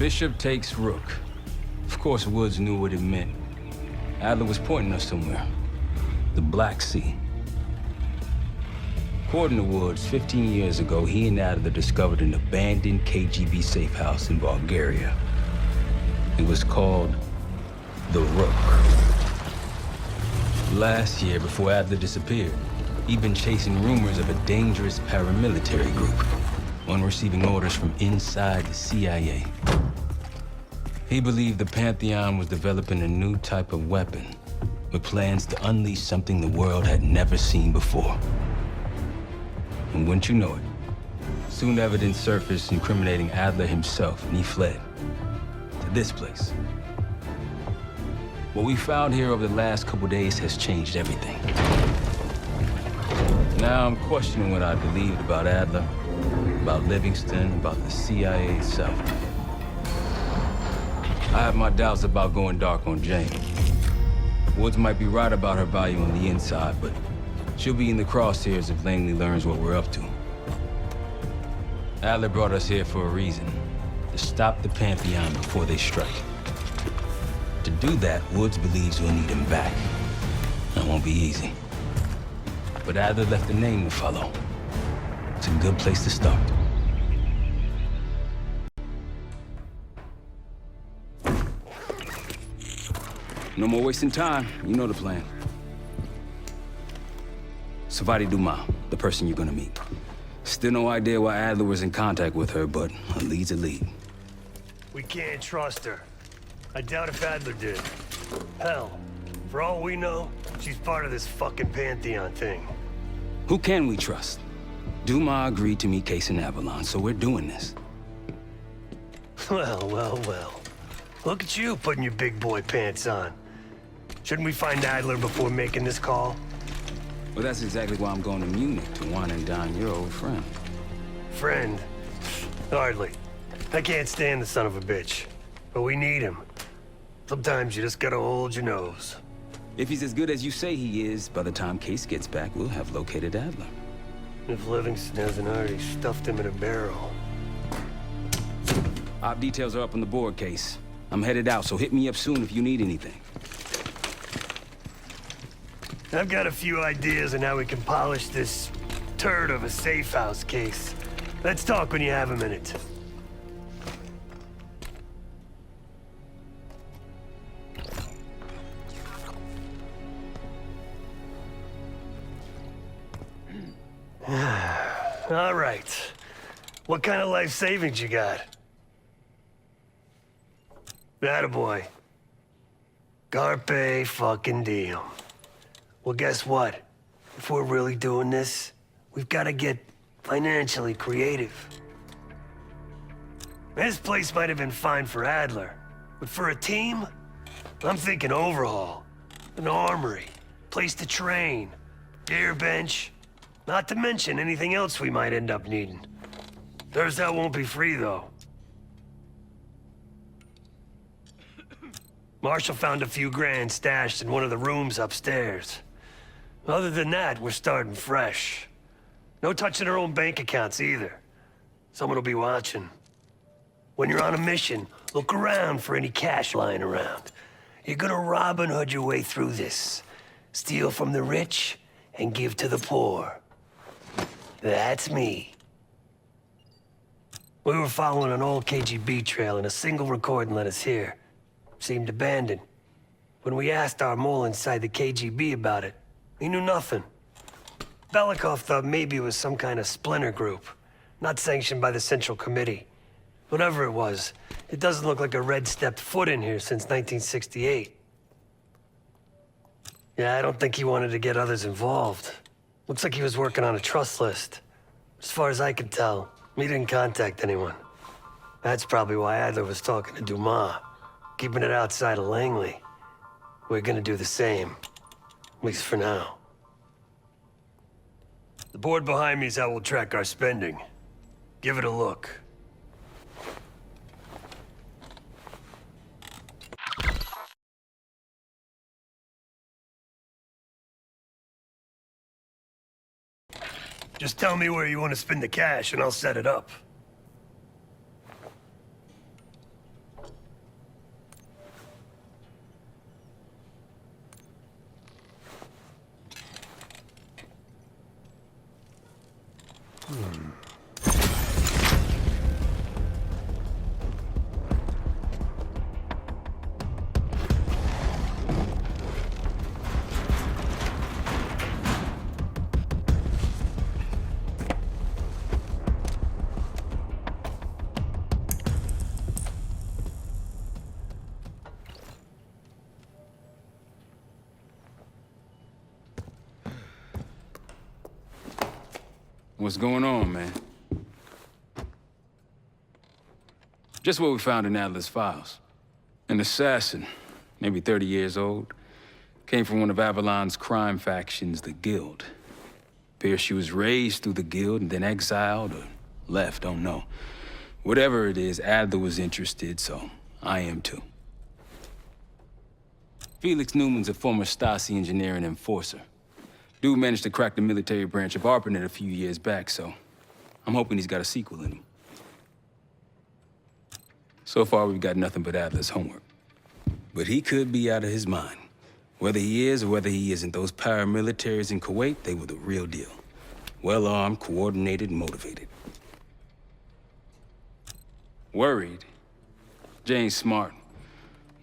Bishop takes Rook. Of course, Woods knew what it meant. Adler was pointing us somewhere. The Black Sea. According to Woods, 15 years ago, he and Adler discovered an abandoned KGB safe house in Bulgaria. It was called the Rook. Last year, before Adler disappeared, he'd been chasing rumors of a dangerous paramilitary group, one receiving orders from inside the CIA. He believed the Pantheon was developing a new type of weapon, with plans to unleash something the world had never seen before. And wouldn't you know it, soon evidence surfaced incriminating Adler himself, and he fled to this place. What we found here over the last couple days has changed everything. Now I'm questioning what I believed about Adler, about Livingston, about the CIA itself. I have my doubts about going dark on Jane. Woods might be right about her value on the inside, but she'll be in the crosshairs if Langley learns what we're up to. Adler brought us here for a reason, to stop the Pantheon before they strike. To do that, Woods believes we'll need him back. That won't be easy. But Adler left a name to follow. It's a good place to start. No more wasting time. You know the plan. Savati Dumas, the person you're gonna meet. Still no idea why Adler was in contact with her, but a lead's a lead. We can't trust her. I doubt if Adler did. Hell, for all we know, she's part of this fucking Pantheon thing. Who can we trust? Dumas agreed to meet Case in Avalon, so we're doing this. Well, well, well. Look at you putting your big boy pants on. Shouldn't we find Adler before making this call? Well, that's exactly why I'm going to Munich to wine and dine your old friend. Friend? Hardly. I can't stand the son of a bitch. But we need him. Sometimes you just gotta hold your nose. If he's as good as you say he is, by the time Case gets back, we'll have located Adler. If Livingston hasn't already stuffed him in a barrel. Op details are up on the board, Case. I'm headed out, so hit me up soon if you need anything. I've got a few ideas on how we can polish this turd of a safe house case. Let's talk when you have a minute. All right. What kind of life savings you got? Attaboy. Carpe fucking diem. Well, guess what? If we're really doing this, we've got to get financially creative. This place might have been fine for Adler, but for a team, I'm thinking overhaul. An armory, place to train, gear bench, not to mention anything else we might end up needing. Thursday won't be free, though. Marshall found a few grand stashed in one of the rooms upstairs. Other than that, we're starting fresh. No touching our own bank accounts either. Someone will be watching. When you're on a mission, look around for any cash lying around. You're gonna Robin Hood your way through this. Steal from the rich and give to the poor. That's me. We were following an old KGB trail and a single recording led us here. Seemed abandoned. When we asked our mole inside the KGB about it, he knew nothing. Belikov thought maybe it was some kind of splinter group, not sanctioned by the Central Committee. Whatever it was, it doesn't look like a red stepped foot in here since 1968. Yeah, I don't think he wanted to get others involved. Looks like he was working on a trust list. As far as I can tell, he didn't contact anyone. That's probably why Adler was talking to Dumas, keeping it outside of Langley. We're gonna do the same, at least for now. The board behind me is how we'll track our spending. Give it a look. Just tell me where you want to spend the cash and I'll set it up. What's going on, man? Just what we found in Adler's files. An assassin, maybe 30 years old, came from one of Avalon's crime factions, the Guild. Appears she was raised through the Guild and then exiled or left, don't know. Whatever it is, Adler was interested, so I am too. Felix Newman's a former Stasi engineer and enforcer. Dude managed to crack the military branch of ARPANET a few years back, so I'm hoping he's got a sequel in him. So far, we've got nothing but Adler's homework. But he could be out of his mind. Whether he is or whether he isn't, those paramilitaries in Kuwait, they were the real deal. Well-armed, coordinated, and motivated. Worried? Jane's smart.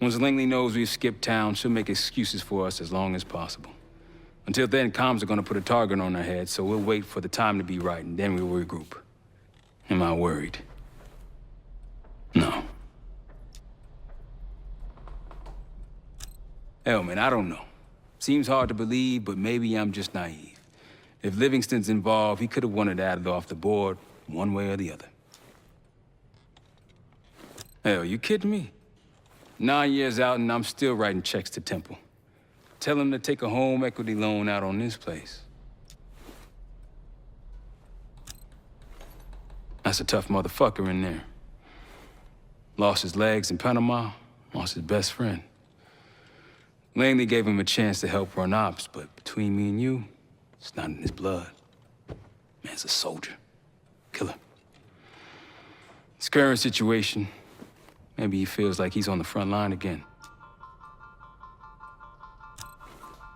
Once Langley knows we've skipped town, she'll make excuses for us as long as possible. Until then, comms are gonna put a target on our heads, so we'll wait for the time to be right, and then we'll regroup. Am I worried? No. Hell, man, I don't know. Seems hard to believe, but maybe I'm just naive. If Livingston's involved, he could have wanted Adler off the board, one way or the other. Hell, you kidding me? 9 years out and I'm still writing checks to Temple. Tell him to take a home equity loan out on this place. That's a tough motherfucker in there. Lost his legs in Panama, lost his best friend. Langley gave him a chance to help run ops, but between me and you, it's not in his blood. Man's a soldier. Killer. His current situation, maybe he feels like he's on the front line again.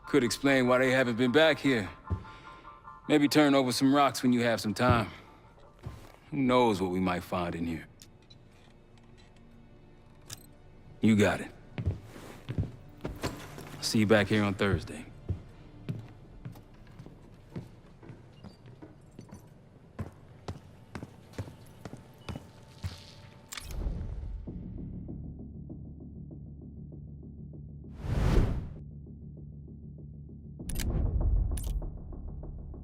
Could explain why they haven't been back here. Maybe turn over some rocks when you have some time. Who knows what we might find in here? You got it. I'll see you back here on Thursday.